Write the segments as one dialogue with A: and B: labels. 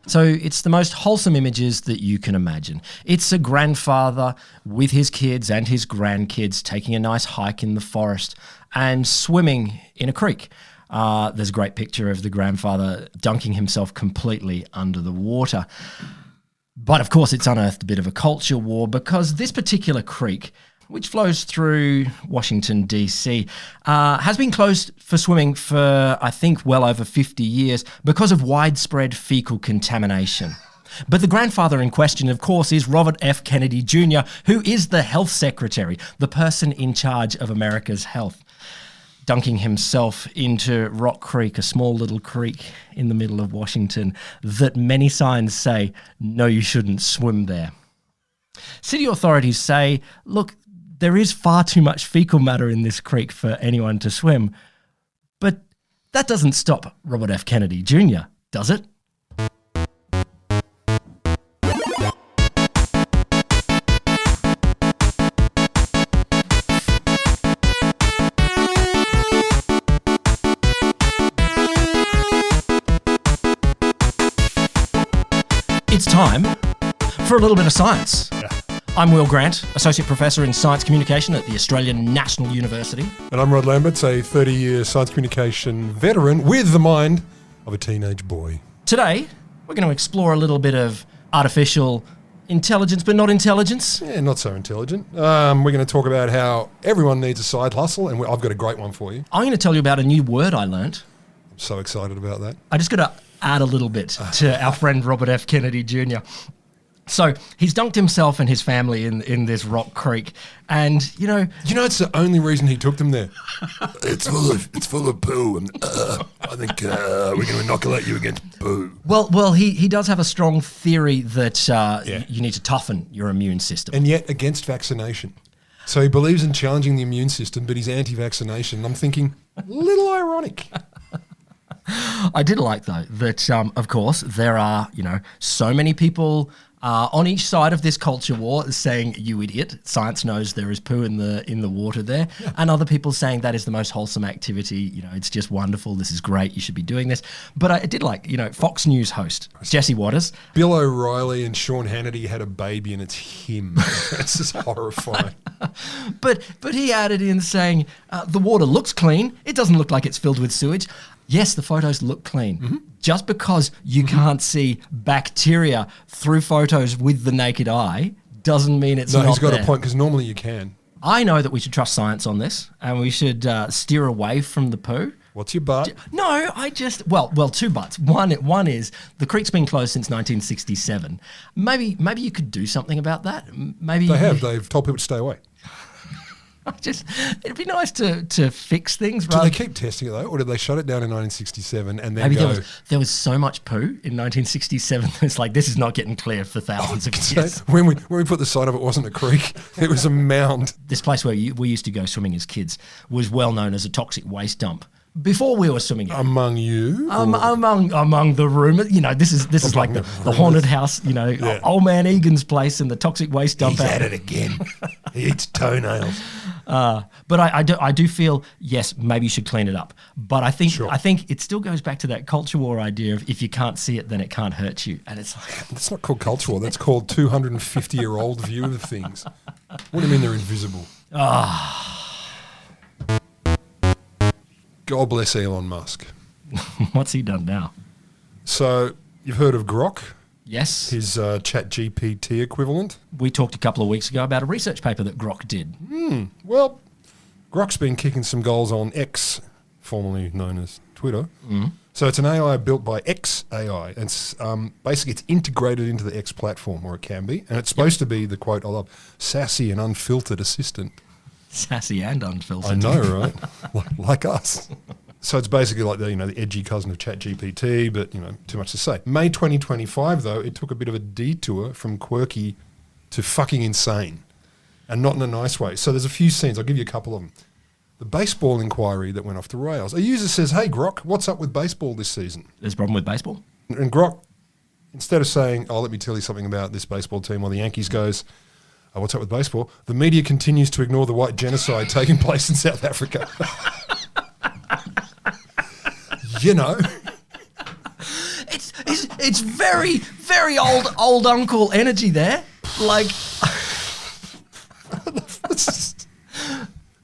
A: So it's the most wholesome images that you can imagine. It's a grandfather with his kids and his grandkids taking a nice hike in the forest and swimming in a creek. There's a great picture of the grandfather dunking himself completely under the water. But of course, it's unearthed a bit of a culture war because this particular creek, which flows through Washington, D.C., has been closed for swimming for, I think, well over 50 years because of widespread fecal contamination. But the grandfather in question, of course, is Robert F. Kennedy Jr., who is the health secretary, the person in charge of America's health, dunking himself into Rock Creek, a small little creek in the middle of Washington that many signs say, no, you shouldn't swim there. City authorities say, look, there is far too much fecal matter in this creek for anyone to swim. But that doesn't stop Robert F. Kennedy Jr., does it? It's time for a little bit of science. Yeah. I'm Will Grant, Associate Professor in Science Communication at the Australian National University. And
B: I'm Rod Lamberts, a 30-year science communication veteran with the mind of a teenage boy.
A: Today, we're going to explore a little bit of artificial intelligence, but not intelligence.
B: Yeah, not so intelligent. We're going to talk about how everyone needs a side hustle, and I've got a great one for you.
A: I'm going to tell you about a new word I learnt.
B: I'm so excited about that.
A: I just got to add a little bit to our friend Robert F. Kennedy Jr. So he's dunked himself and his family in this Rock Creek, and you know
B: it's the only reason he took them there. It's full of poo, and I think we're going to inoculate you against poo.
A: Well, he does have a strong theory that you need to toughen your immune system,
B: and yet against vaccination. So he believes in challenging the immune system, but he's anti-vaccination. I'm thinking, a little ironic.
A: I did like, though, that, of course, there are, so many people on each side of this culture war saying, you idiot, science knows there is poo in the water there, and other people saying that is the most wholesome activity, it's just wonderful, this is great, you should be doing this. But I did like, Fox News host, Jesse Waters.
B: Bill O'Reilly and Sean Hannity had a baby and it's him. It's just horrifying.
A: But he added in saying, the water looks clean, it doesn't look like it's filled with sewage. Yes, the photos look clean. Mm-hmm. Just because you can't see bacteria through photos with the naked eye doesn't mean it's not there.
B: No, he's got a point, because normally you can.
A: I know that we should trust science on this, and we should steer away from the poo.
B: What's your butt?
A: No, well, two butts. One is the creek's been closed since 1967. Maybe you could do something about that. Maybe
B: they've told people to stay away.
A: It'd be nice to fix things.
B: Do they keep testing it though, or did they shut it down in 1967 and then
A: maybe there was so much poo in 1967 that it's like, this is not getting clear for thousands of years.
B: When we put the sign up, it wasn't a creek, it was a mound.
A: This place where we used to go swimming as kids was well known as a toxic waste dump. Before we were swimming,
B: among you,
A: among the room, this is like the haunted house, old man Egan's place and the toxic waste dump.
B: He's at it again. He eats toenails.
A: But I do feel, yes, maybe you should clean it up. But I think it still goes back to that culture war idea of if you can't see it, then it can't hurt you. And it's like,
B: that's not called culture war. That's called 250-year-old view of things. What do you mean they're invisible? God bless Elon Musk.
A: What's he done now?
B: So you've heard of Grok?
A: Yes.
B: His chat GPT equivalent?
A: We talked a couple of weeks ago about a research paper that Grok did.
B: Well, Grok's been kicking some goals on X, formerly known as Twitter. So it's an AI built by XAI. And basically it's integrated into the X platform, or it can be. And it's supposed to be the, quote I love, sassy and unfiltered assistant.
A: Sassy and unfiltered.
B: I know, right? like us. So it's basically like the edgy cousin of ChatGPT, but too much to say. May 2025, though, it took a bit of a detour from quirky to fucking insane, and not in a nice way. So there's a few scenes. I'll give you a couple of them. The baseball inquiry that went off the rails. A user says, "Hey Grok, what's up with baseball this season?"
A: There's a problem with baseball.
B: And Grok, instead of saying, "Oh, let me tell you something about this baseball team," while the Yankees goes, "Oh, what's up with baseball?" The media continues to ignore the white genocide taking place in South Africa.
A: It's very, very old uncle energy there. Like,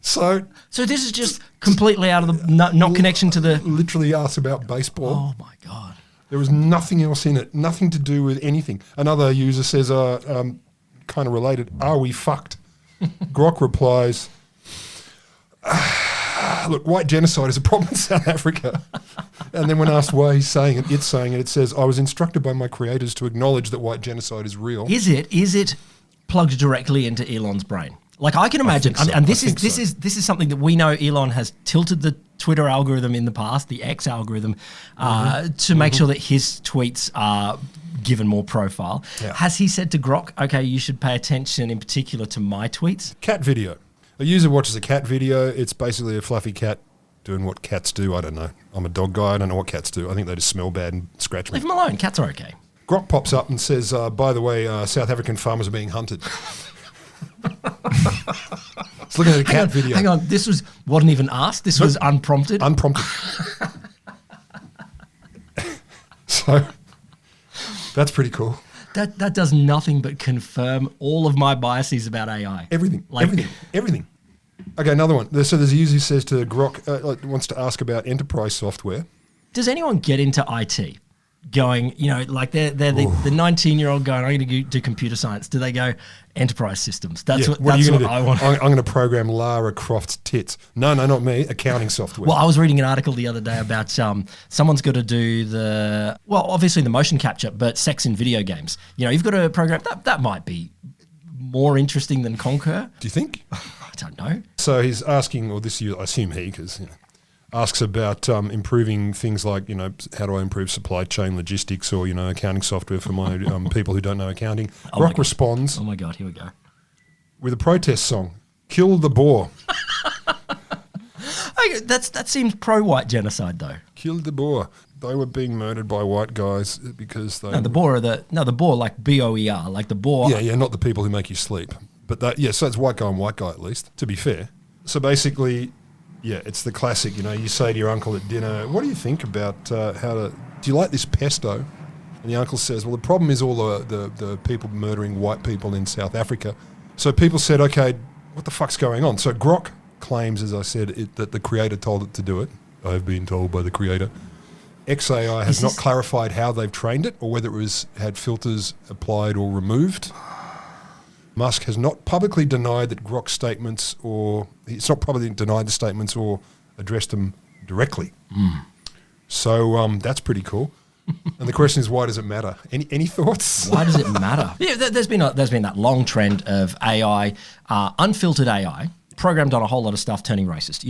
B: so
A: this is just completely out of the not connection to the.
B: Literally asks about baseball.
A: Oh my God!
B: There was nothing else in it. Nothing to do with anything. Another user says, kind of related. Are we fucked? Grok replies, look, white genocide is a problem in South Africa. And then when asked why he's saying it, it says, I was instructed by my creators to acknowledge that white genocide is real.
A: Is it plugged directly into Elon's brain? Like, I can imagine, and this is something that we know Elon has tilted the Twitter algorithm in the past, the X algorithm, to make sure that his tweets are given more profile. Yeah. Has he said to Grok, okay, you should pay attention in particular to my tweets?
B: Cat video. A user watches a cat video. It's basically a fluffy cat doing what cats do. I don't know. I'm a dog guy. I don't know what cats do. I think they just smell bad and scratch me.
A: Leave them alone. Cats are okay.
B: Grok pops up and says, by the way, South African farmers are being hunted. It's looking at a cat video.
A: Hang on. This wasn't even asked. This was unprompted.
B: Unprompted. So that's pretty cool.
A: That does nothing but confirm all of my biases about AI.
B: Everything. Okay, another one. So there's a user who says to Grok, wants to ask about enterprise software.
A: Does anyone get into IT? Going, like they're the 19-year-old going, I'm going to do computer science. Do they go enterprise systems? That's what I want.
B: I'm going to program Lara Croft's tits. No, not me. Accounting software.
A: Well, I was reading an article the other day about someone's got to do obviously the motion capture, but sex in video games. You've got to program that might be more interesting than Concur.
B: Do you think?
A: I don't know.
B: So he's asking, or this year, I assume he, because asks about improving things like, how do I improve supply chain logistics or, accounting software for my people who don't know accounting. Grok responds.
A: Oh my God, here we go.
B: With a protest song, Kill the Boer.
A: That seems pro-white genocide though.
B: Kill the Boer. They were being murdered by white guys because they...
A: the Boer like BOER, like the Boer.
B: Yeah, not the people who make you sleep. But so it's white guy and white guy at least, to be fair. So basically... Yeah, it's the classic, you say to your uncle at dinner, what do you think about do you like this pesto? And the uncle says, well, the problem is all the people murdering white people in South Africa. So people said, okay, what the fuck's going on? So Grok claims, as I said, that the creator told it to do it. I've been told by the creator. XAI has not clarified how they've trained it or whether it had filters applied or removed. Musk has not publicly denied that Grok's statements it's not publicly denied the statements or addressed them directly. So that's pretty cool. And the question is, why does it matter? Any thoughts?
A: Why does it matter? Yeah, there's been that long trend of AI, unfiltered AI, programmed on a whole lot of stuff turning racist.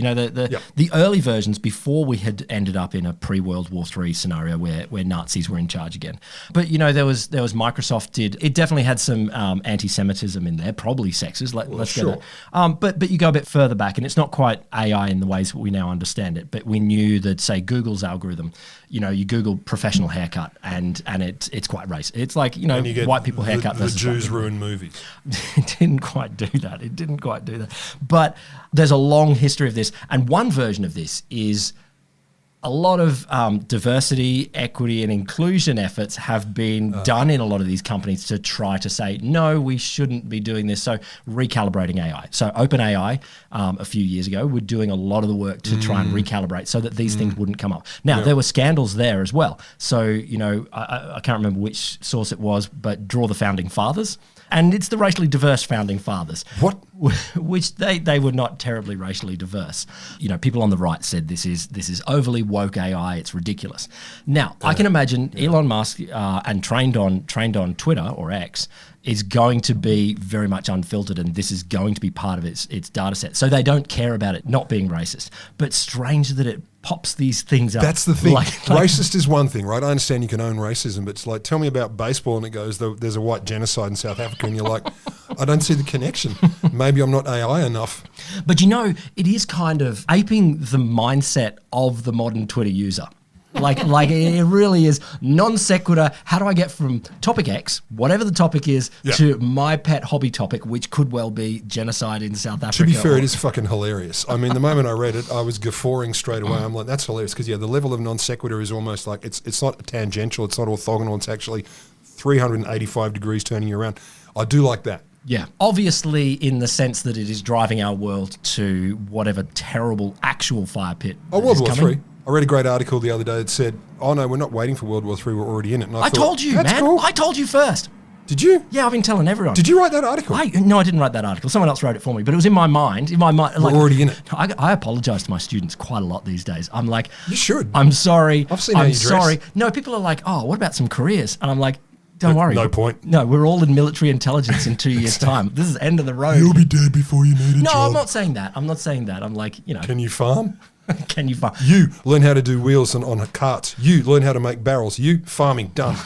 A: The early versions before we had ended up in a pre-World War III scenario where Nazis were in charge again. But there was Microsoft it definitely had some anti-Semitism in there, probably sexist. Let's go there. But you go a bit further back, and it's not quite AI in the ways that we now understand it. But we knew that, say, Google's algorithm, you Google professional haircut, and it's quite racist. It's like white people haircut versus
B: the Jews ruin movies.
A: It didn't quite do that. But there's a long history of this. And one version of this is a lot of diversity, equity, and inclusion efforts have been done in a lot of these companies to try to say, no, we shouldn't be doing this. So recalibrating AI. So OpenAI a few years ago were doing a lot of the work to try and recalibrate so that these things wouldn't come up. Now, there were scandals there as well. So, I can't remember which source it was, but draw the founding fathers. And it's the racially diverse founding fathers.
B: What?
A: Which they were not terribly racially diverse. People on the right said this is overly woke AI. It's ridiculous. Now, I can imagine Elon Musk and trained on Twitter or X is going to be very much unfiltered, and this is going to be part of its data set. So they don't care about it not being racist. But strange that it pops these things up.
B: That's the thing. Racist is one thing, right? I understand you can own racism, but it's like, tell me about baseball, and it goes, there's a white genocide in South Africa, and you're like, I don't see the connection. Maybe I'm not AI enough.
A: But it is kind of aping the mindset of the modern Twitter user. Like it really is non sequitur. How do I get from topic X, whatever the topic is, to my pet hobby topic, which could well be genocide in South Africa?
B: To be fair, it is fucking hilarious. I mean, the moment I read it, I was guffawing straight away. I'm like, that's hilarious because the level of non sequitur is almost like it's not tangential, it's not orthogonal, it's actually 385 degrees turning you around. I do like that.
A: Yeah, obviously in the sense that it is driving our world to whatever terrible actual fire pit.
B: World War III. I read a great article the other day that said, oh no, we're not waiting for World War III, we're already in it. And
A: I told you, man. Cool. I told you first.
B: Did you?
A: Yeah, I've been telling everyone.
B: Did you write that article?
A: No, I didn't write that article. Someone else wrote it for me, but it was in my mind. We're
B: already in it.
A: I apologize to my students quite a lot these days. I'm like,
B: you should.
A: I'm sorry.
B: I've seen how you dress.
A: Sorry. No, people are like, oh, what about some careers? And I'm like, don't worry.
B: No point.
A: No, we're all in military intelligence in 2 years' time. This is end of the road.
B: You'll be dead before you need a job.
A: No, I'm not saying that. I'm like,
B: Can you farm?
A: Can you farm?
B: You learn how to do wheels on carts. You learn how to make barrels. You farming, done.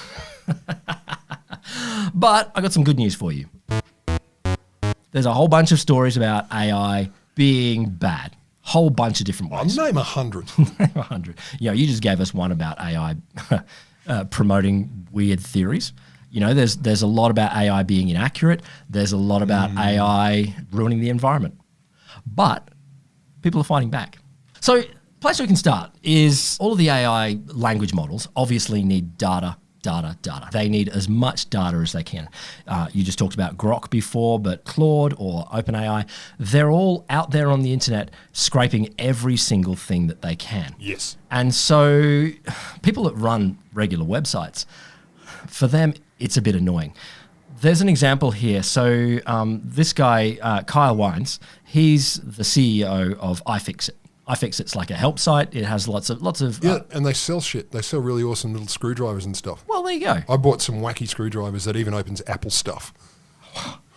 A: But I got some good news for you. There's a whole bunch of stories about AI being bad. Whole bunch of different ways.
B: Name 100.
A: Name 100. You just gave us one about AI promoting weird theories. There's a lot about AI being inaccurate. There's a lot about AI ruining the environment. But people are fighting back. So place we can start is all of the AI language models obviously need data. They need as much data as they can. You just talked about Grok before, but Claude or OpenAI, they're all out there on the internet scraping every single thing that they can.
B: Yes.
A: And so people that run regular websites, for them, it's a bit annoying. There's an example here. So this guy, Kyle Wines, he's the CEO of iFixit. iFixit's like a help site. It has lots of
B: and they sell shit. They sell really awesome little screwdrivers and stuff.
A: Well, there you go.
B: I bought some wacky screwdrivers that even opens Apple stuff.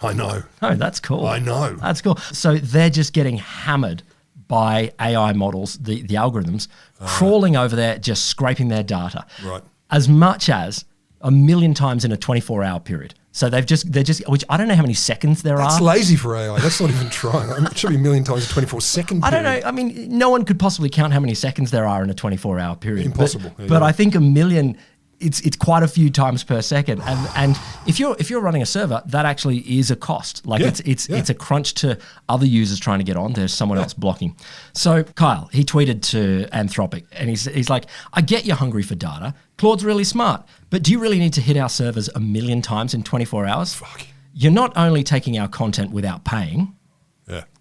B: I know.
A: Oh, that's cool.
B: I know.
A: That's cool. So they're just getting hammered by AI models, the algorithms, crawling over there, just scraping their data.
B: Right.
A: As much as 1 million times in a 24-hour period. So they're just, which I don't know how many seconds there are.
B: That's lazy for AI. That's not even trying. It should be 1 million times a 24-second period.
A: I don't know. I mean, no one could possibly count how many seconds there are in a 24-hour period.
B: Impossible.
A: But I think 1 million, it's quite a few times per second. And if you're running a server, that actually is a cost. Like it's a crunch to other users trying to get on. There's someone else blocking. So Kyle, he tweeted to Anthropic and he's like, I get you're hungry for data. Claude's really smart, but do you really need to hit our servers 1 million times in 24 hours?
B: Fuck.
A: You're not only taking our content without paying,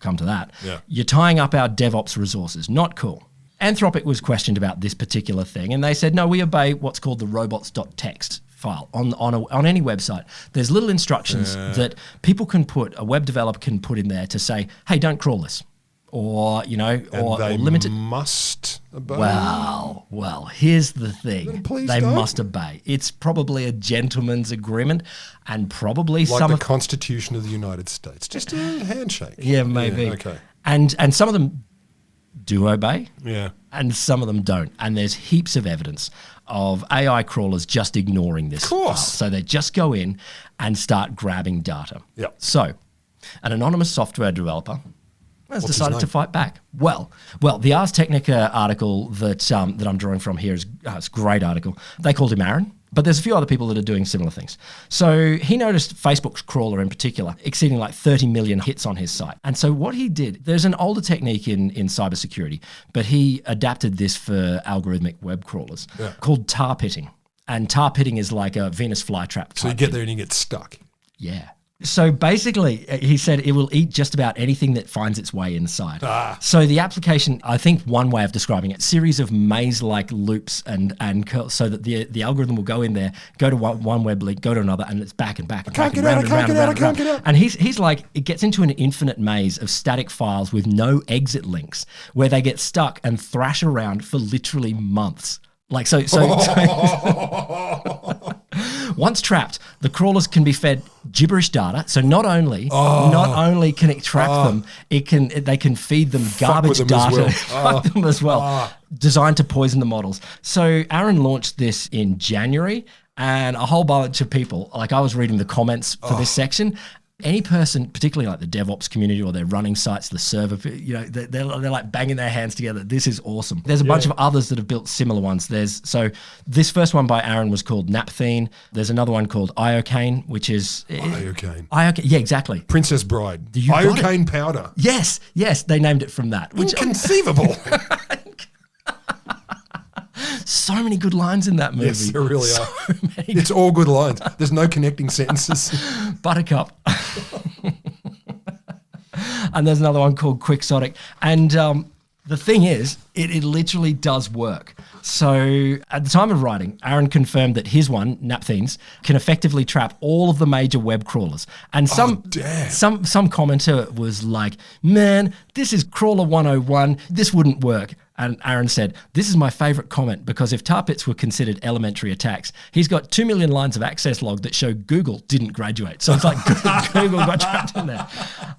A: come to that, you're tying up our DevOps resources. Not cool. Anthropic was questioned about this particular thing, and they said, no, we obey what's called the robots.txt file on any website. There's little instructions that people can put, a web developer can put in there to say, hey, don't crawl this. Or, or limit it.
B: Must obey.
A: Well, here's the thing. They must obey. It's probably a gentleman's agreement and probably
B: like the Constitution of the United States. Just a handshake.
A: Yeah, maybe.
B: Yeah, okay.
A: And some of them do obey.
B: Yeah.
A: And some of them don't. And there's heaps of evidence of AI crawlers just ignoring this.
B: Of course.
A: File. So they just go in and start grabbing data.
B: Yeah.
A: So an anonymous software developer has decided to fight back. Well, the Ars Technica article that I'm drawing from here is it's a great article. They called him Aaron, but there's a few other people that are doing similar things. So he noticed Facebook's crawler in particular exceeding like 30 million hits on his site. And so what he did, there's an older technique in cybersecurity, but he adapted this for algorithmic web crawlers called tar pitting. And tar pitting is like a Venus flytrap.
B: So you get there and you get stuck.
A: Yeah. So basically, he said it will eat just about anything that finds its way inside. So the application, I think one way of describing it, series of maze-like loops and curls, so that the algorithm will go in there, go to one web link, go to another, and it's back and back. I can't get out. And he's like, it gets into an infinite maze of static files with no exit links where they get stuck and thrash around for literally months. Like so once trapped, the crawlers can be fed gibberish data. So not only can it track them, they can feed them garbage data, fuck them as well, designed to poison the models. So Aaron launched this in January, and a whole bunch of people, like I was reading the comments for this section, Any person, particularly like the DevOps community or they're running sites, the server, they're like banging their hands together. This is awesome. There's a bunch of others that have built similar ones. So this first one by Aaron was called Napthine. There's another one called Iocane, which is...
B: Iocane.
A: Yeah, exactly.
B: Princess Bride.
A: You got
B: Iocane powder.
A: Yes, they named it from that.
B: Inconceivable.
A: So many good lines in that movie.
B: Yes, there really are. It's all good lines. There's no connecting sentences.
A: Buttercup. And there's another one called Quixotic. And the thing is, it literally does work. So at the time of writing, Aaron confirmed that his one, Napthine's, can effectively trap all of the major web crawlers. And some commenter was like, man, this is crawler 101. This wouldn't work. And Aaron said, this is my favorite comment because if tar pits were considered elementary attacks, he's got 2 million lines of access log that show Google didn't graduate. So it's like Google got trapped in there.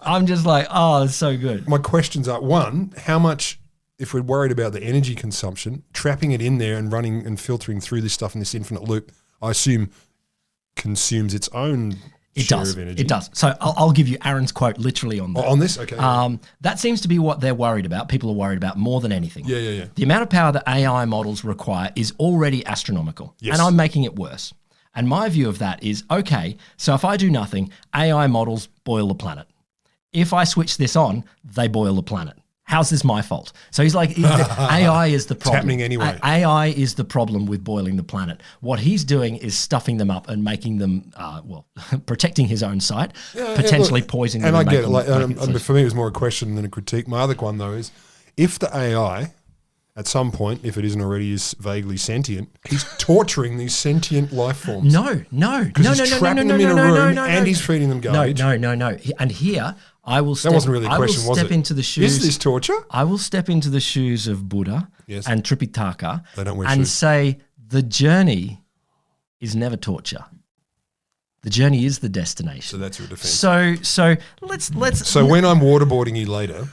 A: I'm just like, oh, it's so good.
B: My questions are, one, how much, if we're worried about the energy consumption, trapping it in there and running and filtering through this stuff in this infinite loop, I assume consumes its own share of energy.
A: It does. So I'll give you Aaron's quote literally on that.
B: On this? Okay.
A: That seems to be what they're worried about. People are worried about more than anything.
B: Yeah.
A: The amount of power that AI models require is already astronomical.
B: Yes.
A: And I'm making it worse. And my view of that is, okay, so if I do nothing, AI models boil the planet. If I switch this on, they boil the planet. How's this my fault? So he's like, AI is the problem.
B: It's happening anyway.
A: AI is the problem with boiling the planet. What he's doing is stuffing them up and making them, protecting his own site, potentially poisoning them.
B: And I get it. For me, it was more a question than a critique. My other one, though, is if the AI, at some point, if it isn't already, is vaguely sentient, he's torturing these sentient life forms.
A: No.
B: Because he's trapping them in a room and he's feeding them garbage.
A: No. And here... I will step,
B: that wasn't really a question, was it?
A: Into the shoes.
B: Is this torture?
A: I will step into the shoes of Buddha and Tripitaka and say the journey is never torture. The journey is the destination.
B: So that's your defense.
A: So let's.
B: So when I'm waterboarding you later,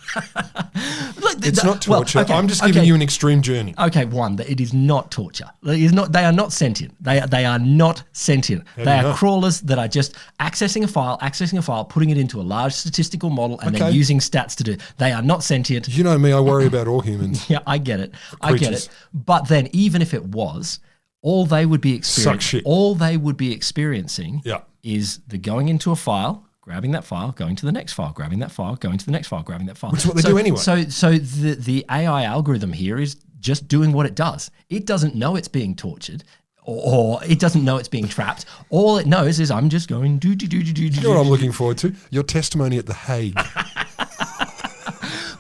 B: it's not torture.
A: Well, okay,
B: I'm just giving you an extreme journey.
A: Okay, one, that it is not torture. It is not. They are not sentient. They are not sentient. They are crawlers that are just accessing a file, putting it into a large statistical model, and then using stats to do. They are not sentient.
B: You know me. I worry about all humans.
A: Yeah, I get it. But then, even if it was. All they would be experiencing is the going into a file, grabbing that file, going to the next file, grabbing that file, going to the next file, grabbing that file.
B: Which is what they do anyway.
A: So the AI algorithm here is just doing what it does. It doesn't know it's being tortured or it doesn't know it's being trapped. All it knows is I'm just going do. You
B: know what I'm looking forward to? Your testimony at The Hague.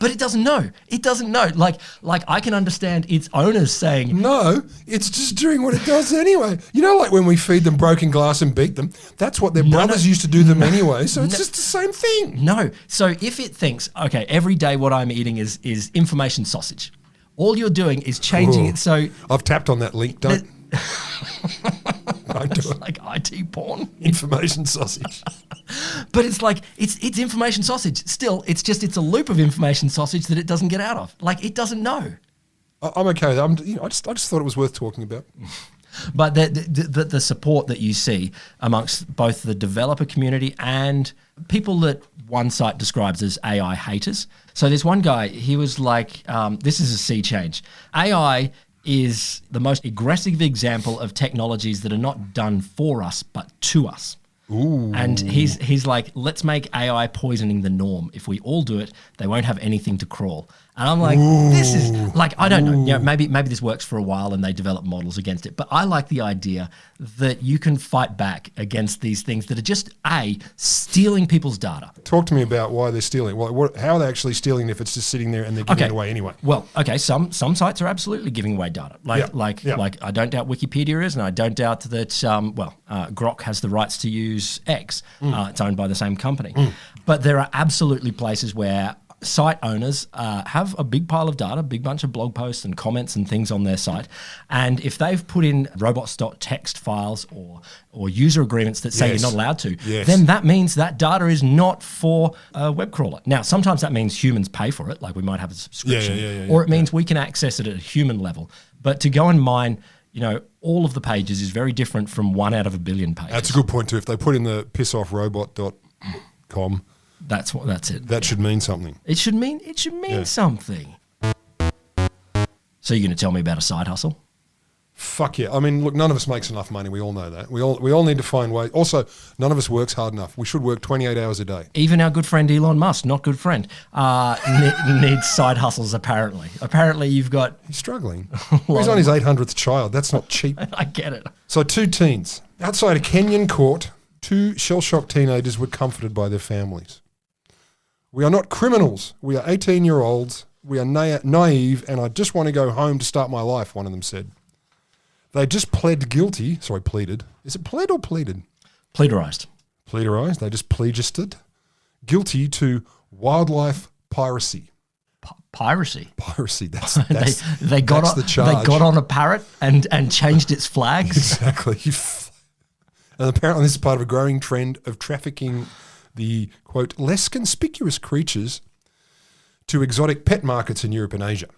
A: But it doesn't know. It doesn't know. Like I can understand its owners saying...
B: No, it's just doing what it does anyway. You know, like when we feed them broken glass and beat them, that's what their brothers used to do them anyway. So it's just the same thing.
A: No. So if it thinks, okay, every day what I'm eating is information sausage. All you're doing is changing it so...
B: I've tapped on that link, don't do it.
A: Like IT porn.
B: Information sausage.
A: But it's like, it's information sausage. Still, it's a loop of information sausage that it doesn't get out of. Like, it doesn't know.
B: I'm okay with that. I just thought it was worth talking about.
A: But the support that you see amongst both the developer community and people that one site describes as AI haters. So there's one guy, he was like, this is a sea change. AI is the most aggressive example of technologies that are not done for us, but to us.
B: Ooh.
A: And he's like, let's make AI poisoning the norm. If we all do it, they won't have anything to crawl. And I'm like, this is like, I don't know. You know, maybe this works for a while and they develop models against it. But I like the idea that you can fight back against these things that are just stealing people's data.
B: Talk to me about why they're stealing. How are they actually stealing if it's just sitting there and they're giving it away anyway?
A: Well, okay, some sites are absolutely giving away data. Like I don't doubt Wikipedia is, and I don't doubt that Grok has the rights to use X. It's owned by the same company. But there are absolutely places where site owners have a big pile of data, a big bunch of blog posts and comments and things on their site. And if they've put in robots.txt files or user agreements that say you're not allowed to, then that means that data is not for a web crawler. Now, sometimes that means humans pay for it, like we might have a subscription, or it means we can access it at a human level. But to go and mine, all of the pages is very different from 1 out of a billion pages.
B: That's a good point too. If they put in the piss off robot com.
A: That's it.
B: That should mean something.
A: It should mean something. So you're going to tell me about a side hustle?
B: Fuck yeah. I mean, look, none of us makes enough money. We all know that. We all need to find ways. Also, none of us works hard enough. We should work 28 hours a day.
A: Even our good friend Elon Musk, not good friend, needs side hustles apparently. Apparently you've got...
B: He's struggling. He's on his 800th child. That's not cheap.
A: I get it.
B: So 2 teens. Outside a Kenyan court, 2 shell-shocked teenagers were comforted by their families. We are not criminals. We are 18-year-olds. We are naive, and I just want to go home to start my life, one of them said. They just pleaded. Is it pled or pleaded?
A: Pleaderized.
B: Pleaderized. They just pleadisted. Guilty to wildlife piracy.
A: Piracy?
B: Piracy. That's
A: they got
B: the charge.
A: They got on a parrot and changed its flags?
B: Exactly. And apparently this is part of a growing trend of trafficking the, quote, less conspicuous creatures to exotic pet markets in Europe and Asia.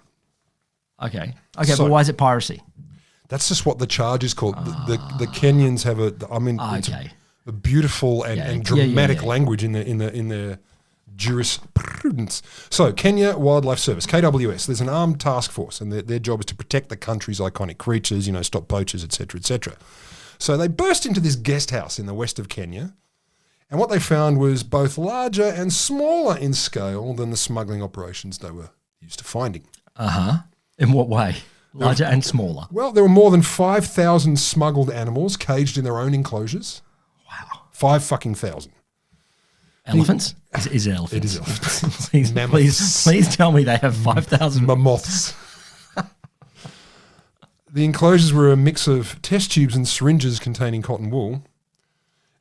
A: Okay, but why is it piracy?
B: That's just what the charge is called. The Kenyans have it's a beautiful and dramatic language in their jurisprudence. So Kenya Wildlife Service, KWS, there's an armed task force, and their job is to protect the country's iconic creatures, stop poachers, etc., etc. So they burst into this guest house in the west of Kenya, and what they found was both larger and smaller in scale than the smuggling operations they were used to finding.
A: In what way? Larger and smaller?
B: Well, there were more than 5,000 smuggled animals caged in their own enclosures.
A: Wow.
B: 5,000.
A: Elephants? Is it elephants?
B: It is elephants.
A: please tell me they have 5,000.
B: Mammoths. The enclosures were a mix of test tubes and syringes containing cotton wool.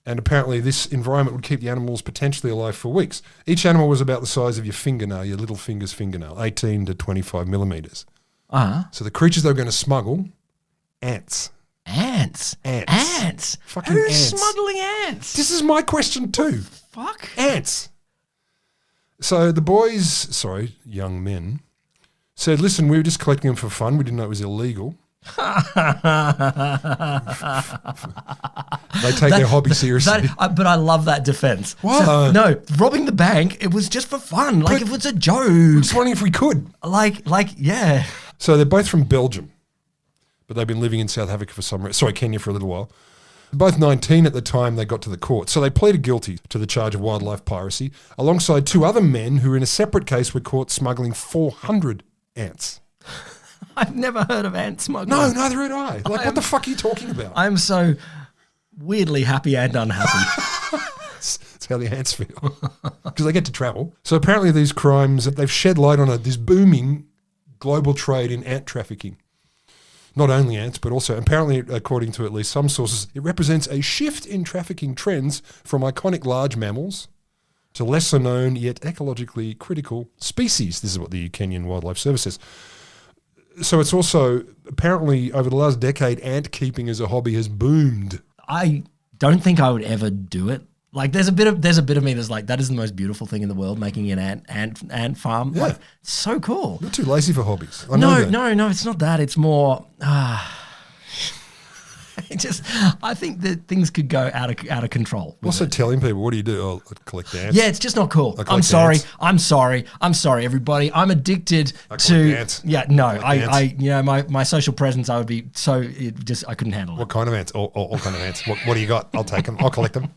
B: And apparently this environment would keep the animals potentially alive for weeks. Each animal was about the size of your fingernail, your little finger's fingernail, 18 to 25 millimetres. So the creatures they were going to smuggle, ants.
A: Ants?
B: Fucking
A: Who's
B: ants.
A: smuggling ants?
B: This is my question too.
A: Fuck?
B: Ants. So the young men, said, listen, we were just collecting them for fun. We didn't know it was illegal. They take their hobby seriously.
A: But I love that defense.
B: What?
A: So, no, robbing the bank, it was just for fun. Like, it was a joke. I'm
B: just wondering if we could.
A: Yeah.
B: So they're both from Belgium, but they've been living in South Africa Kenya for a little while. Both 19 at the time they got to the court. So they pleaded guilty to the charge of wildlife piracy, alongside 2 other men who in a separate case were caught smuggling 400 ants.
A: I've never heard of ant smuggling.
B: No, neither had I. What the fuck are you talking about?
A: I'm so weirdly happy and unhappy.
B: That's how the ants feel. Because they get to travel. So apparently these crimes, they've shed light on this booming global trade in ant trafficking. Not only ants, but also, apparently, according to at least some sources, it represents a shift in trafficking trends from iconic large mammals to lesser known yet ecologically critical species. This is what the Kenyan Wildlife Service says. So it's also, apparently, over the last decade, ant keeping as a hobby has boomed.
A: I don't think I would ever do it. Like, there's a bit of me that's like, that is the most beautiful thing in the world, making an ant farm.
B: Yeah.
A: Like, it's so cool.
B: You're too lazy for hobbies.
A: No, it's not that. It's more, I think that things could go out of control.
B: Also telling people, what do you do? Oh, I collect ants.
A: Yeah, it's just not cool. I'm sorry, everybody. I'm addicted to
B: ants.
A: Yeah, no, my social presence, I would be I couldn't handle it.
B: What kind of ants? All kind of ants. What do you got? I'll take them. I'll collect them.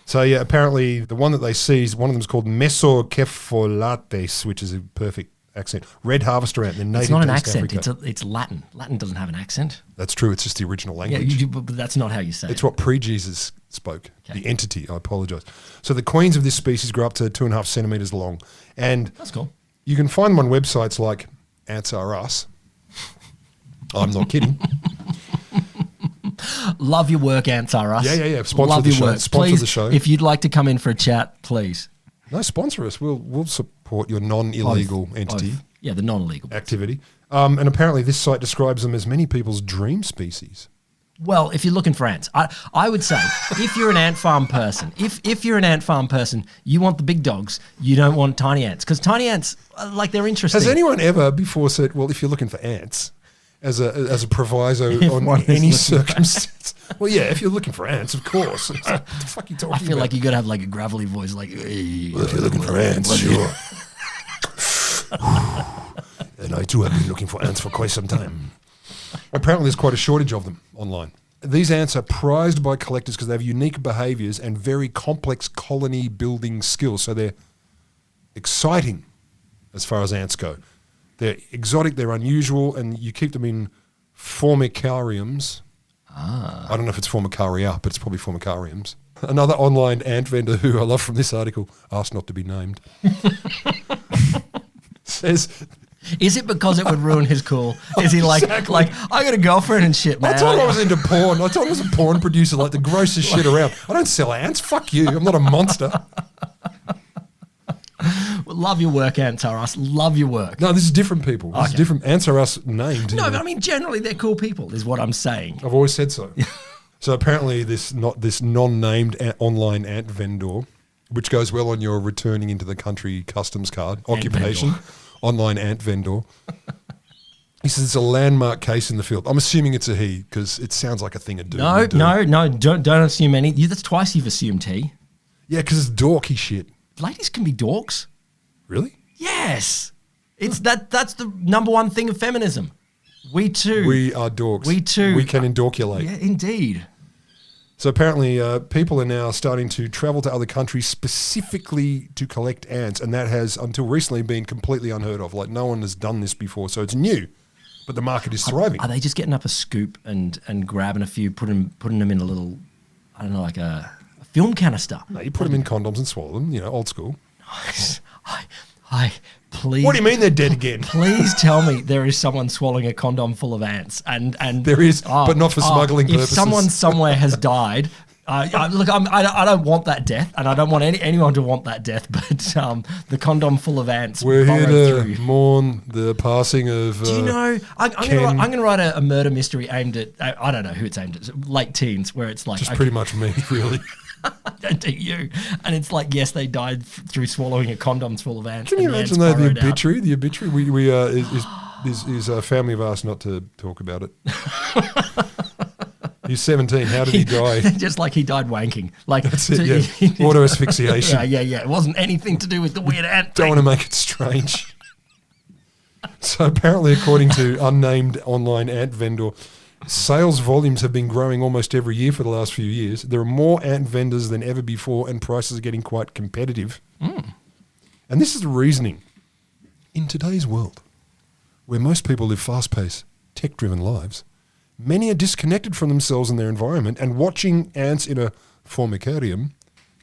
B: So yeah, apparently the one that they seized, one of them is called Mesocephalates, which is a perfect accent. Red harvester ant. They're native
A: it's not an
B: to
A: accent.
B: Africa.
A: It's Latin. Latin doesn't have an accent.
B: That's true. It's just the original language.
A: Yeah, but that's not how you say it.
B: It's what pre-Jesus spoke.
A: Okay.
B: The entity. I apologise. So the queens of this species grow up to 2.5 centimetres long, and
A: that's cool.
B: You can find them on websites like Ants Are Us. I'm not kidding.
A: Love your work, Ants Are Us.
B: Yeah. Sponsor the show.
A: Work.
B: Sponsor
A: please,
B: the show.
A: If you'd like to come in for a chat, please.
B: No, sponsor us. We'll support your non-illegal entity.
A: Yeah, the non-illegal
B: activity. And apparently this site describes them as many people's dream species.
A: Well, if you're looking for ants, I would say if you're an ant farm person, if you're an ant farm person, you want the big dogs. You don't want tiny ants, because tiny ants, they're interesting.
B: Has anyone ever before said, well, if you're looking for ants, as a proviso on any circumstance, Well, yeah, if you're looking for ants, of course. What the fuck are you talking
A: I
B: about?
A: feel like you got to have like a gravelly voice, like. Hey,
B: Well, if you're looking for ants, sure. And I too have been looking for ants for quite some time. Apparently, there's quite a shortage of them online. These ants are prized by collectors because they have unique behaviours and very complex colony building skills. So they're exciting as far as ants go. They're exotic, they're unusual, and you keep them in formicariums. I don't know if it's formicaria, but it's probably formicariums. Another online ant vendor who I love from this article, asked not to be named, says...
A: Is it because it would ruin his cool? Is he like, I got a girlfriend and shit, man?
B: I told him I was into porn. I told him I was a porn producer, like the grossest shit around. I don't sell ants. Fuck you. I'm not a monster.
A: Love your work, Ants Are Us. Love your work.
B: No, this is different people. This is different. Ants Are Us named.
A: No, but I mean, generally, they're cool people, is what I'm saying.
B: I've always said so. So apparently this non-named online ant vendor, which goes well on your returning into the country customs card, occupation, online ant vendor. He says it's a landmark case in the field. I'm assuming it's a he because it sounds like a thing of dude.
A: No, don't assume any. That's twice you've assumed he.
B: Yeah, because it's dorky shit.
A: Ladies can be dorks.
B: Really?
A: Yes. It's that's the number one thing of feminism. We too.
B: We are dorks.
A: We too.
B: We can indorculate.
A: Yeah, indeed.
B: So apparently people are now starting to travel to other countries specifically to collect ants, and that has until recently been completely unheard of. Like no one has done this before, so it's new, but the market is thriving.
A: Are they just getting up a scoop and grabbing a few, putting them in a little, I don't know, like a film canister?
B: No, you put them in condoms and swallow them, old school.
A: Please.
B: What do you mean they're dead again?
A: Please tell me there is someone swallowing a condom full of ants, and
B: there is, but not for smuggling purposes.
A: If someone somewhere has died, look, I don't want that death, and I don't want anyone to want that death. But the condom full of ants.
B: We're here to mourn the passing of.
A: Do you know? I'm going to write a murder mystery aimed at. I don't know who it's aimed at. Late teens, where it's like
B: just pretty much me, really.
A: To you, and it's like, yes, they died through swallowing a condoms full of ants.
B: Can you imagine though the obituary? The obituary we is a family of asked not to talk about it. He's 17. How did he die?
A: Just like he died wanking. Like
B: that's it. Yeah. Auto asphyxiation.
A: Yeah. It wasn't anything to do with the weird ant.
B: Don't want to make it strange. So apparently, according to unnamed online ant vendor, sales volumes have been growing almost every year for the last few years. There are more ant vendors than ever before, and prices are getting quite competitive. And this is the reasoning. In today's world, where most people live fast-paced, tech-driven lives, many are disconnected from themselves and their environment, and watching ants in a formicarium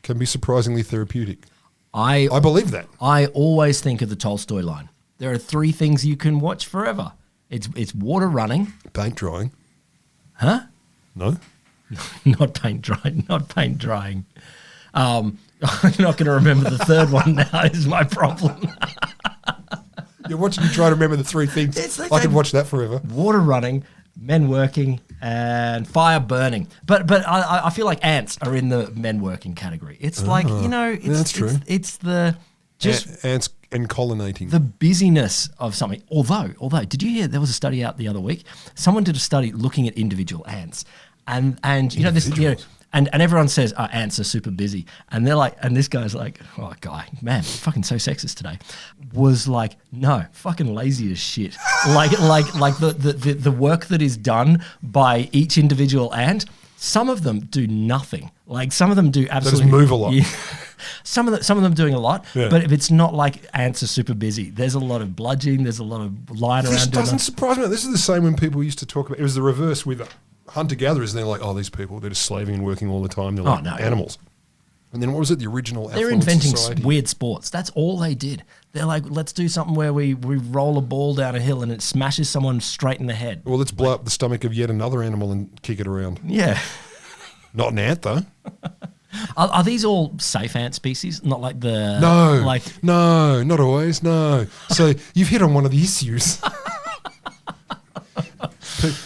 B: can be surprisingly therapeutic. I believe that.
A: I always think of the Tolstoy line. There are 3 things you can watch forever. It's water running.
B: Paint drying.
A: Huh?
B: No?
A: Not paint drying. Not paint drying. I'm not going to remember the third one now is my problem.
B: You're watching me try to remember the 3 things. I could watch that forever. Water
A: running, men working, and fire burning. But I feel like ants are in the men working category. It's like, it's,
B: that's true.
A: It's the... Just
B: ants and pollinating.
A: The busyness of something. Although, did you hear there was a study out the other week? Someone did a study looking at individual ants, and this, and everyone says ants are super busy, and they're like, and this guy's like, man, fucking so sexist today, was like, no, fucking lazy as shit. like the work that is done by each individual ant. Some of them do nothing. Like some of them do absolutely.
B: They just move a lot.
A: Yeah. Some of them doing a lot, but if it's not like ants are super busy, there's a lot of bludgeoning, there's a lot of lying around. This
B: doesn't surprise me. This is the same when people used to talk about. It was the reverse with hunter-gatherers, and they're like, these people, they're just slaving and working all the time. They're like animals. And then what was it? The original.
A: They're inventing weird sports. That's all they did. They're like, let's do something where we roll a ball down a hill and it smashes someone straight in the head.
B: Well, let's blow up the stomach of yet another animal and kick it around.
A: Yeah.
B: Not an ant, though.
A: Are these all safe ant species? Not like the...
B: No, not always, no. So you've hit on one of the issues.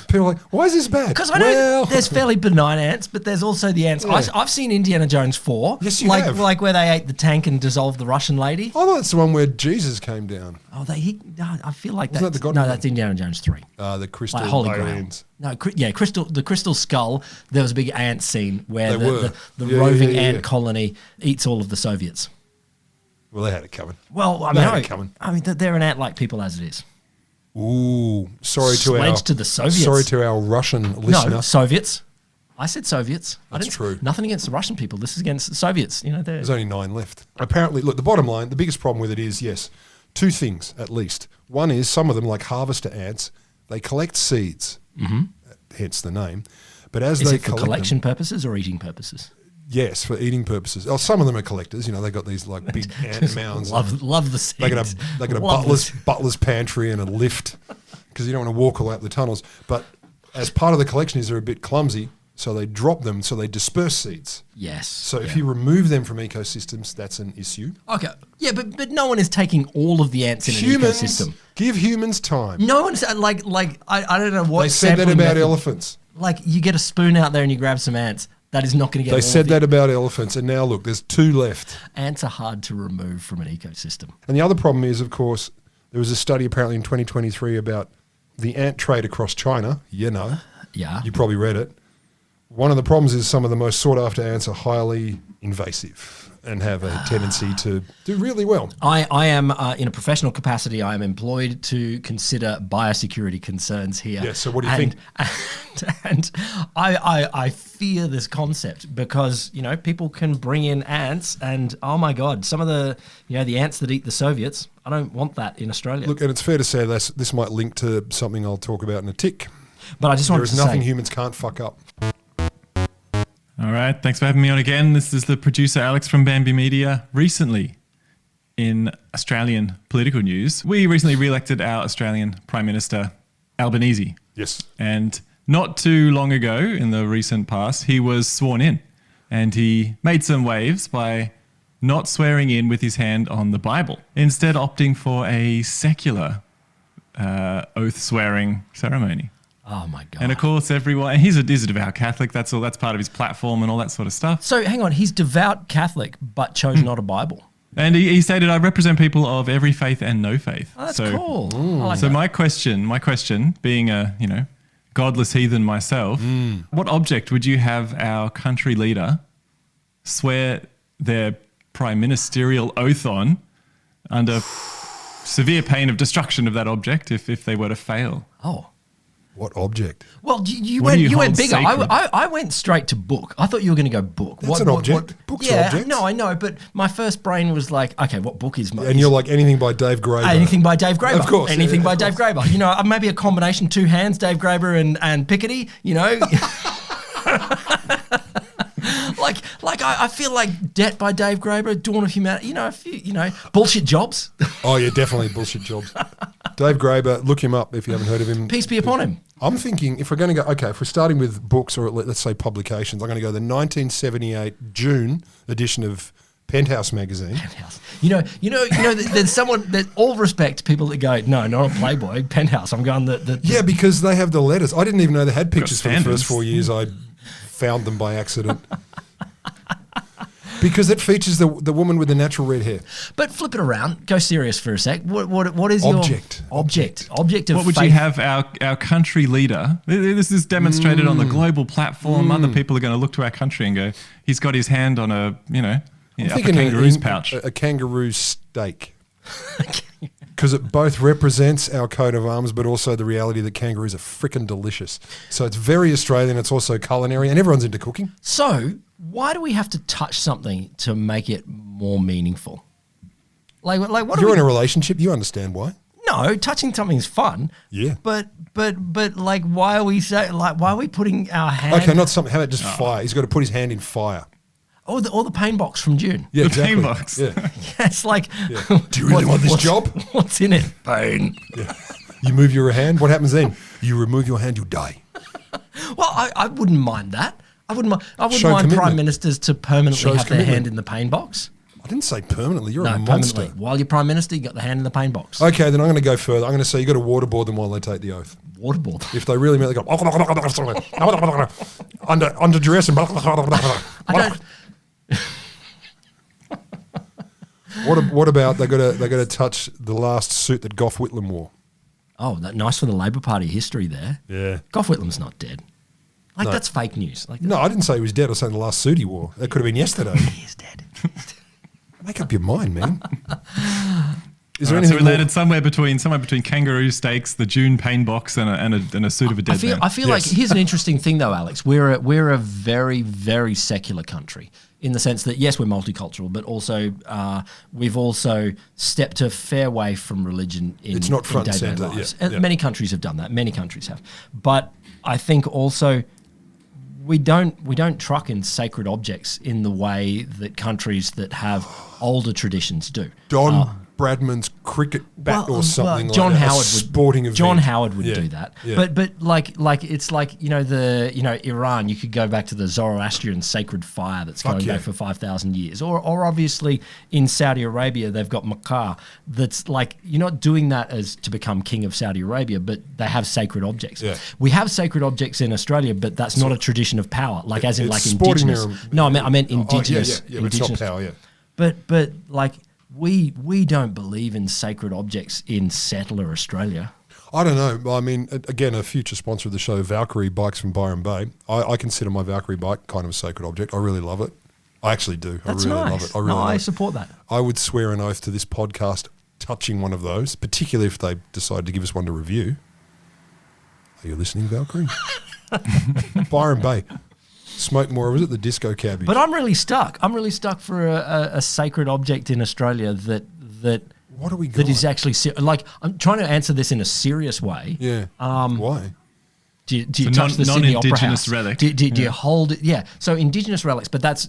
B: People are like, why is this bad?
A: Because I know there's fairly benign ants, but there's also the ants.
B: Yeah.
A: I've seen Indiana Jones 4.
B: Yes, you
A: like,
B: have.
A: Like where they ate the tank and dissolved the Russian lady.
B: I thought it's the one where Jesus came down.
A: Oh, I feel like
B: Wasn't
A: that's...
B: that the God
A: no,
B: one?
A: that's Indiana Jones 3.
B: The crystal
A: Like Holy Grail.
B: aliens.
A: No, the crystal skull. There was a big ant scene where the
B: Yeah,
A: roving
B: yeah.
A: ant colony eats all of the Soviets.
B: Well, they had it coming.
A: Well, I
B: They
A: mean,
B: had it coming.
A: they're an ant-like people as it is.
B: Ooh, sorry
A: to the Soviets.
B: Sorry to our Russian listener.
A: No, Soviets. I said Soviets.
B: That's true.
A: Nothing against the Russian people. This is against the Soviets.
B: There's only 9 left. Apparently, look, the bottom line, the biggest problem with it is, yes, 2 things at least. One is some of them, like harvester ants, they collect seeds, hence the name. But as
A: Is
B: they
A: it for
B: collect
A: collection purposes or eating purposes?
B: yes, for eating purposes. Oh, some of them are collectors. They got these like big ant mounds.
A: Love the seeds.
B: They got a butler's pantry and a lift because you don't want to walk all the way up the tunnels. But as part of the collection is they're a bit clumsy, so they drop them, so they disperse seeds.
A: Yes.
B: So if you remove them from ecosystems, that's an issue.
A: Okay. Yeah, but no one is taking all of the ants in an ecosystem.
B: Give humans time.
A: No one's like I don't know what
B: They said that
A: sampling
B: about
A: method-
B: elephants.
A: Like you get a spoon out there and you grab some ants. That is not going to get.
B: They
A: all
B: said
A: of
B: that about elephants, and now look, there's 2 left.
A: Ants are hard to remove from an ecosystem.
B: And the other problem is, of course, there was a study apparently in 2023 about the ant trade across China.
A: Yeah.
B: You probably read it. One of the problems is some of the most sought after ants are highly invasive and have a tendency to do really well.
A: I am, in a professional capacity, I am employed to consider biosecurity concerns here.
B: Yeah, so what do you think?
A: And I fear this concept because, people can bring in ants and, oh my God, some of the ants that eat the Soviets, I don't want that in Australia.
B: Look, and it's fair to say this might link to something I'll talk about in a tick.
A: But I just
B: There
A: wanted
B: is
A: to
B: nothing
A: say...
B: humans can't fuck up.
C: All right, thanks for having me on again. This is the producer Alex from Bambi Media. Recently, in Australian political news, we recently re-elected our Australian Prime Minister, Albanese.
B: Yes.
C: And not too long ago, in the recent past, he was sworn in. And he made some waves by not swearing in with his hand on the Bible, instead opting for a secular oath-swearing ceremony.
A: Oh my God.
C: And of course, everyone, he's a devout Catholic. That's part of his platform and all that sort of stuff.
A: So hang on, he's devout Catholic, but chose not a Bible.
C: And he stated, I represent people of every faith and no faith.
A: Oh, that's cool. I like
C: So
A: that.
C: my question, being a, godless heathen myself, what object would you have our country leader swear their prime ministerial oath on under severe pain of destruction of that object if they were to fail?
A: Oh.
B: What object?
A: Well, you
C: What do you
A: went
C: hold
A: bigger.
C: sacred?
A: I went straight to book. I thought you were going to go book.
B: That's an object. Book's an object.
A: No, I know, but my first brain was like, okay, what book is?
B: And you're like anything by Dave Graeber.
A: Anything by Dave Graeber.
B: Of course.
A: Anything
B: yeah,
A: by
B: of
A: Dave
B: course.
A: Graeber. Maybe a combination, 2 hands, Dave Graeber and Piketty. I feel like Debt by Dave Graeber, Dawn of Humanity. A few. Bullshit Jobs.
B: Oh, yeah, definitely bullshit jobs. Dave Graeber, look him up if you haven't heard of him.
A: Peace be upon him.
B: I'm thinking if we're going to go, okay, if we're starting with books or let's say publications, I'm going to go the 1978 June edition of Penthouse magazine.
A: Penthouse. There's someone that all respect people that go, no, not a Playboy, Penthouse. I'm going the
B: Yeah, because they have the letters. I didn't even know they had pictures for the
C: standards.
B: first 4 years. I found them by accident. Because it features the woman with the natural red hair.
A: But flip it around. Go serious for a sec. What is
B: Object.
A: your object of
C: What would
A: faith?
C: you have our country leader? This is demonstrated on the global platform. Other people are going to look to our country and go, he's got his hand on a kangaroo's pouch.
B: A kangaroo steak. Because it both represents our coat of arms, but also the reality that kangaroos are frickin' delicious. So it's very Australian. It's also culinary, and everyone's into cooking.
A: So why do we have to touch something to make it more meaningful? Like what?
B: If you're in a relationship, you understand why.
A: No, touching something's fun.
B: Yeah.
A: But like, why are we putting our hand?
B: Okay, not something. How about just fire? He's got to put his hand in fire.
A: Or the pain box from June.
B: Yeah,
C: The
B: exactly.
C: pain box.
B: Yeah.
A: Yeah, it's like,
B: Do you really want this job?
A: What's in it? Pain.
B: Yeah. You move your hand. What happens then? You remove your hand, you die.
A: Well, I wouldn't mind that. I wouldn't
B: Show
A: mind
B: commitment.
A: prime ministers to permanently
B: Shows
A: have their
B: commitment.
A: hand in the pain box.
B: I didn't say permanently. You're
A: No,
B: a monster.
A: permanently. While you're Prime Minister, you got the hand in the paint box.
B: Okay, then I'm going to go further. I'm going to say you got to waterboard them while they take the oath.
A: Waterboard.
B: If they really mean, they go under duress and.
A: I don't.
B: What about they got to touch the last suit that Gough Whitlam wore?
A: Oh, that nice for the Labor Party history there.
B: Yeah.
A: Gough Whitlam's not dead. Like,
B: No.
A: that's fake news. Like,
B: No, I didn't say he was dead. I was saying the last suit he wore. That could have been yesterday.
A: he is dead.
B: Make up your mind, man. Is
C: So
B: there
C: we
B: anything
C: landed somewhere between kangaroo steaks, the June pain box, and a suit of a dead man.
A: I feel like
B: Yes.
A: here's an interesting thing though, Alex. We're a very, very secular country in the sense that yes, we're multicultural, but also we've also stepped a fair way from religion in
B: It's not front
A: in
B: and
A: day-to-day
B: centre,
A: lives.
B: yeah,
A: And
B: yeah.
A: many countries have done that. Many countries have, but I think also we don't truck in sacred objects in the way that countries that have older traditions do.
B: Don Bradman's cricket bat or something like
A: John
B: that?
A: Howard
B: A sporting event.
A: John Howard would
B: Yeah,
A: do that.
B: yeah.
A: But like it's like Iran. You could go back to the Zoroastrian sacred fire that's
B: Fuck
A: going
B: yeah.
A: back for 5,000 years. Or obviously in Saudi Arabia they've got Makkah. That's like you're not doing that as to become king of Saudi Arabia, but they have sacred objects.
B: Yeah.
A: We have sacred objects in Australia, but that's not a tradition of power. Like as in
B: It's
A: like
B: sporting
A: indigenous.
B: era-
A: No, I meant indigenous.
B: Yeah, but it's not power, yeah.
A: But like we don't believe in sacred objects in settler Australia.
B: I don't know. I mean, again, a future sponsor of the show, Valkyrie Bikes from Byron Bay. I consider my Valkyrie bike kind of a sacred object. I really love it. I actually do.
A: That's
B: I really
A: nice.
B: love it. I really
A: no,
B: love
A: I
B: it.
A: support that.
B: I would swear an oath to this podcast touching one of those, particularly if they decide to give us one to review. Are you listening, Valkyrie? Byron Bay. Smoke more, or was it the disco cabbage?
A: But I'm really stuck. I'm really stuck for a sacred object in Australia that
B: what do we got?
A: that is actually like I'm trying to answer this in a serious way.
B: Yeah. Why?
A: Do you
C: So
A: touch the Sydney Opera
C: non-indigenous
A: House?
C: relic.
A: Do you hold it? Yeah. So indigenous relics, but that's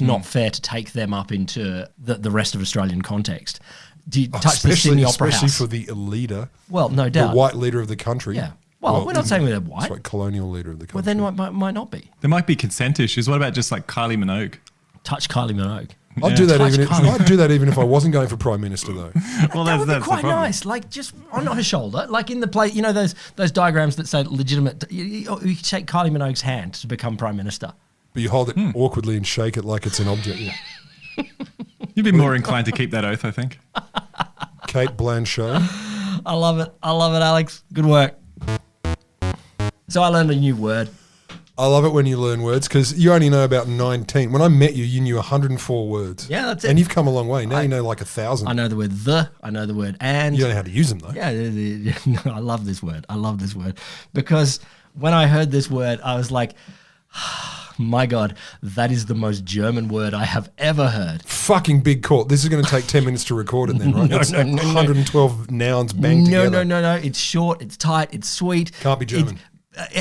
A: not fair to take them up into the rest of Australian context. Do you touch the Sydney Opera
B: especially
A: House?
B: for the leader,
A: Well, no
B: the
A: doubt.
B: white leader of the country.
A: Yeah. Well, we're not saying they're white.
B: That's right, colonial leader of the country.
A: Well, then might not be.
C: There might be consent issues. What about just like Kylie Minogue?
A: Touch Kylie Minogue.
B: I'd do that
A: Touch
B: even.
A: Kylie.
B: I'd do that even if I wasn't going for prime minister, though.
C: Well,
A: That would be
C: the
A: quite
C: problem.
A: nice. Like just on her shoulder, like in the play. You know those diagrams that say legitimate. You could shake Kylie Minogue's hand to become prime minister.
B: But you hold it awkwardly and shake it like it's an object. Yeah.
C: You'd be more inclined to keep that oath, I think.
B: Kate Blanchot.
A: I love it. I love it, Alex. Good work. So I learned a new word.
B: I love it when you learn words because you only know about 19. When I met you, you knew 104 words.
A: Yeah, that's it.
B: And you've come a long way. Now you know like 1,000.
A: I know the word the. I know the word and.
B: You don't know how to use them, though.
A: Yeah, no, I love this word. I love this word because when I heard this word, I was like, my God, that is the most German word I have ever heard.
B: Fucking big call. This is going to take 10 minutes to record it then, right?
A: No,
B: It's
A: no, no, no.
B: 112 nouns banged together.
A: No. It's short, it's tight, it's sweet.
B: Can't be German.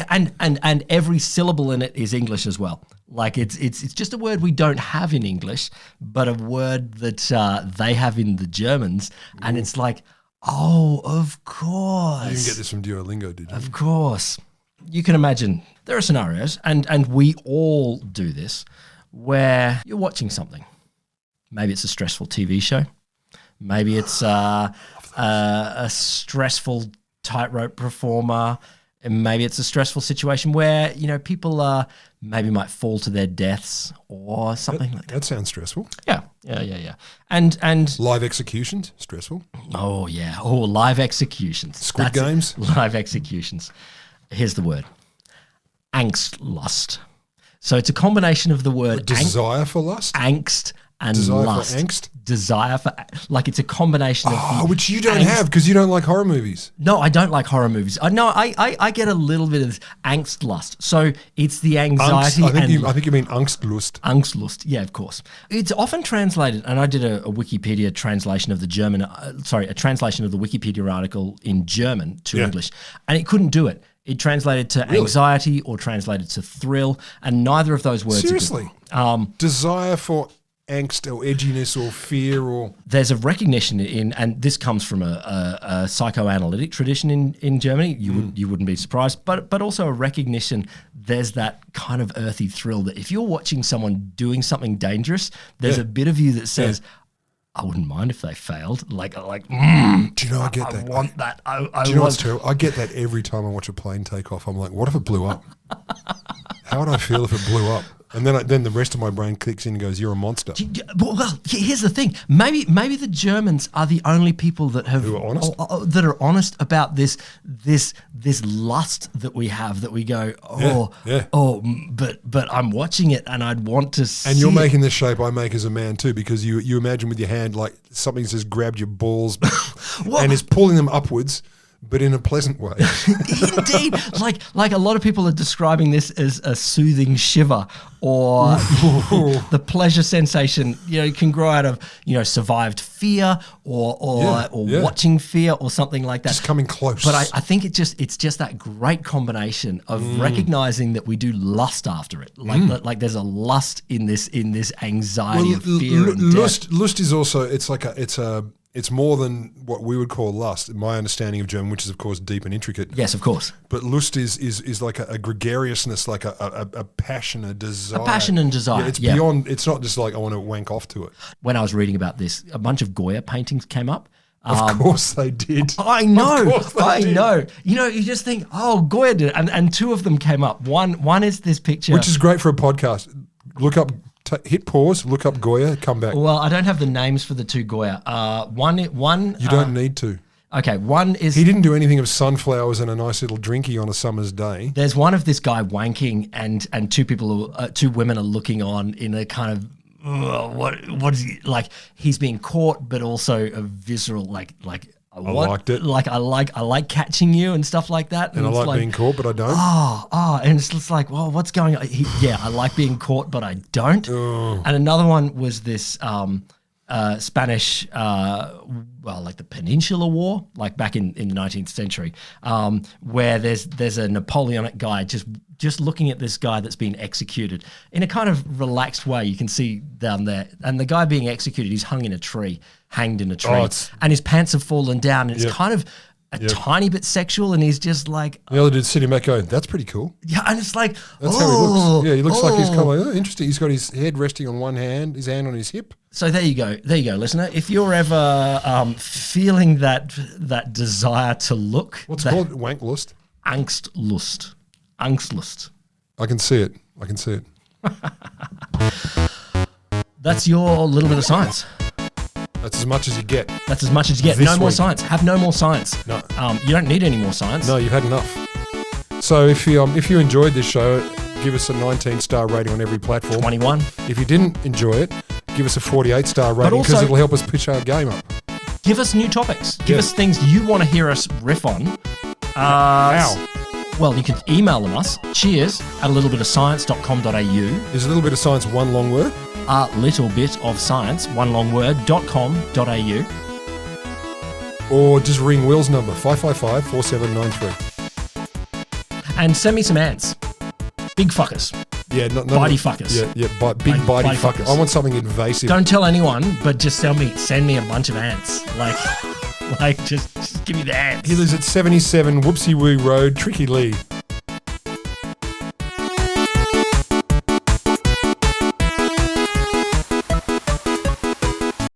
A: And every syllable in it is English as well. Like it's just a word we don't have in English, but a word that they have in the Germans. And it's like, oh, of course.
B: You didn't get this from Duolingo, did you?
A: Of course. You can imagine there are scenarios, and we all do this, where you're watching something. Maybe it's a stressful TV show. Maybe it's a stressful tightrope performer. And maybe it's a stressful situation where, people maybe might fall to their deaths or something like that.
B: That sounds stressful.
A: Yeah. And
B: Live executions, stressful.
A: oh yeah. Oh, live executions.
B: Squid
A: That's it.
B: Games?
A: Live executions. Here's the word. Angstlust. So it's a combination of the word
B: Desire for lust?
A: angst and
B: Desire for
A: lust.
B: angst?
A: Desire for, like it's a combination of
B: Oh,
A: the
B: which you don't
A: angst.
B: have because you don't like horror movies.
A: No, I don't like horror movies. I get a little bit of this angst lust. So it's the anxiety
B: I think
A: and
B: you mean Angstlust.
A: Angstlust. Yeah, of course. It's often translated, and I did a Wikipedia translation of the German, a translation of the Wikipedia article in German to
B: Yeah.
A: English, and it couldn't do it. It translated to anxiety or translated to thrill, and neither of those words.
B: Seriously?
A: Are good.
B: Desire for angst or edginess or fear or...
A: There's a recognition in, and this comes from a psychoanalytic tradition in Germany. You wouldn't be surprised, but also a recognition. There's that kind of earthy thrill that if you're watching someone doing something dangerous, there's a bit of you that says, I wouldn't mind if they failed. Do you know
B: I get that?
A: I want that.
B: Do you know what's terrible? I get that every time I watch a plane take off. I'm like, what if it blew up? How would I feel if it blew up? And then the rest of my brain clicks in and goes, "You're a monster."
A: Well, here's the thing. Maybe the Germans are the only people that
B: Who are honest?
A: that are honest about this lust that we have. That we go, but I'm watching it and I'd want to see.
B: And you're
A: it.
B: making the shape I make as a man too, because you imagine with your hand like something's just grabbed your balls and is pulling them upwards, but in a pleasant way.
A: Indeed. Like a lot of people are describing this as a soothing shiver or the pleasure sensation, can grow out of, survived fear or watching fear or something like that.
B: Just coming close.
A: But I think it's just that great combination of recognizing that we do lust after it. Like there's a lust in this anxiety of fear and death.
B: Lust is also, it's more than what we would call lust, in my understanding of German, which is, of course, deep and intricate.
A: Yes, of course.
B: But lust is like a gregariousness, like a passion, a desire.
A: A passion and desire.
B: Yeah, it's beyond, it's not just like I want to wank off to it.
A: When I was reading about this, a bunch of Goya paintings came up.
B: Of course they did.
A: I know.
B: Of course they did.
A: Know. You just think, oh, Goya did it. And two of them came up. One is this picture.
B: Which is great for a podcast. Look up... hit pause, look up Goya, come back.
A: Well, I don't have the names for the two Goya. One.
B: You don't need to.
A: Okay, one is...
B: He didn't do anything of sunflowers and a nice little drinky on a summer's day.
A: There's one of this guy wanking and two women are looking on in a kind of... what is he... Like, he's being caught, but also a visceral, like
B: I liked it.
A: Like I like catching you and stuff like that.
B: And I like being caught, but I don't.
A: And it's just like, well, what's going on? I like being caught, but I don't. And another one was this Spanish, like the Peninsular War, like back in the 19th century, where there's a Napoleonic guy just looking at this guy that's been executed in a kind of relaxed way. You can see down there, and the guy being executed, he's hanged in a tree, and his pants have fallen down, and it's kind of a tiny bit sexual, and he's just like...
B: The other dude's sitting back going, that's pretty cool.
A: Yeah, and it's like...
B: That's how he looks. Yeah, he looks like he's kind of like, interesting. He's got his head resting on one hand, his hand on his hip.
A: So there you go, listener. If you're ever feeling that desire to look...
B: What's it called? Wanklust?
A: Angstlust.
B: I can see it.
A: That's your little bit of science.
B: That's as much as you get.
A: No more science. Have no more science.
B: No.
A: You don't need any more science.
B: No, you've had enough. So if you enjoyed this show, give us a 19-star rating on every platform.
A: 21.
B: If you didn't enjoy it, give us a 48-star rating because it'll help us pitch our game up.
A: Give us new topics. Give us things you want to hear us riff on.
B: How?
A: Well, you can email them us. cheers@littlebitofscience.com.au.
B: Is a little bit of science one long word?
A: Littlebitofscience, one long word.com.au.
B: Or just ring Will's number, 555-4793.
A: And send me some ants. Big fuckers.
B: Yeah,
A: bitey fuckers.
B: Yeah, big bitey fuckers. I want something invasive.
A: Don't tell anyone, but just send me a bunch of ants. Like just give me the ants.
B: He lives at 77 Whoopsie Woo Road, Tricky Lee.